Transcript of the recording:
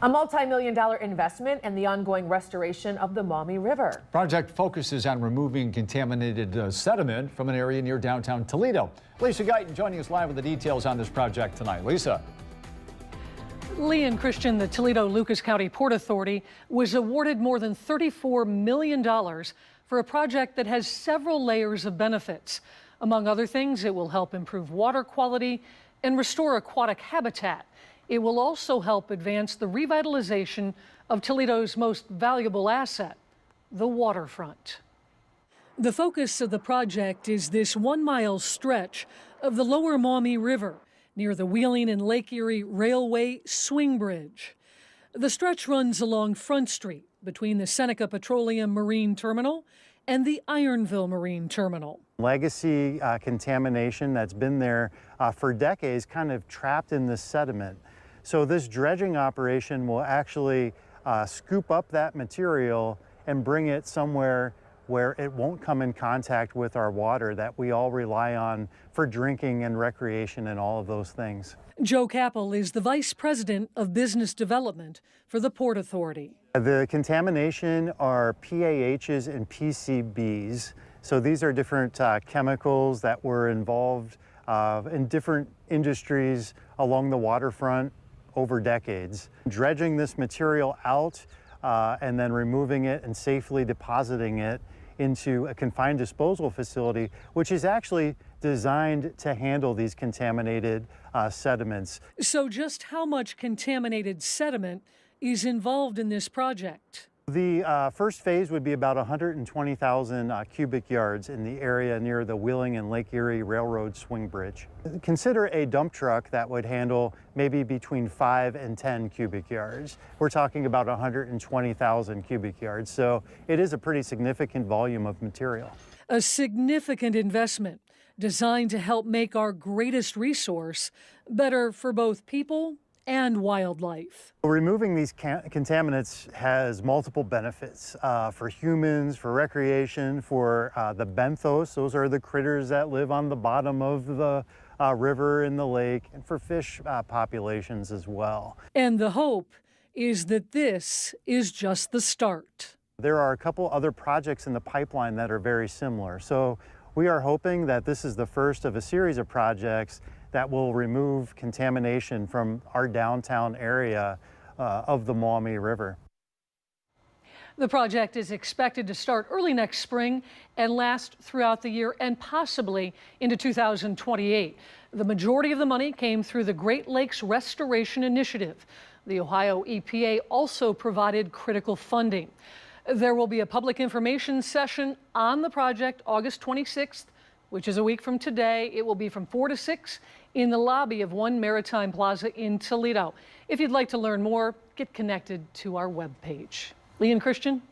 A multi-million-dollar investment and the ongoing restoration of the Maumee River. Project focuses on removing contaminated sediment from an area near downtown Toledo. Lisa Guyton joining us live with the details on this project tonight. Lisa. Lee and Christian, the Toledo-Lucas County Port Authority was awarded more than $34 million for a project that has several layers of benefits. Among other things, it will help improve water quality and restore aquatic habitat. It will also help advance the revitalization of Toledo's most valuable asset, the waterfront. The focus of the project is this 1-mile stretch of the lower Maumee River near the Wheeling and Lake Erie Railway swing bridge. The stretch runs along Front Street between the Seneca Petroleum Marine Terminal and the Ironville Marine Terminal. Legacy contamination that's been there for decades, kind of trapped in this sediment. So this dredging operation will actually scoop up that material and bring it somewhere where it won't come in contact with our water that we all rely on for drinking and recreation and all of those things. Joe Capel is the Vice President of Business Development for the Port Authority. The contamination are PAHs and PCBs. So these are different chemicals that were involved in different industries along the waterfront over decades. Dredging this material out and then removing it and safely depositing it into a confined disposal facility, which is actually designed to handle these contaminated sediments. So just how much contaminated sediment is involved in this project? The first phase would be about 120,000 cubic yards in the area near the Wheeling and Lake Erie Railroad swing bridge. Consider a dump truck that would handle maybe between 5 and 10 cubic yards. We're talking about 120,000 cubic yards, so it is a pretty significant volume of material. A significant investment designed to help make our greatest resource better for both people and wildlife. Removing these contaminants has multiple benefits for humans, for recreation, for the benthos. Those are the critters that live on the bottom of the river and the lake, and for fish populations as well. And the hope is that this is just the start. There are a couple other projects in the pipeline that are very similar. So we are hoping that this is the first of a series of projects that will remove contamination from our downtown area of the Maumee River. The project is expected to start early next spring and last throughout the year and possibly into 2028. The majority of the money came through the Great Lakes Restoration Initiative. The Ohio EPA also provided critical funding. There will be a public information session on the project August 26th, which is a week from today. It will be from 4 to 6 in the lobby of One Maritime Plaza in Toledo. If you'd like to learn more, get connected to our webpage. Lee and Christian.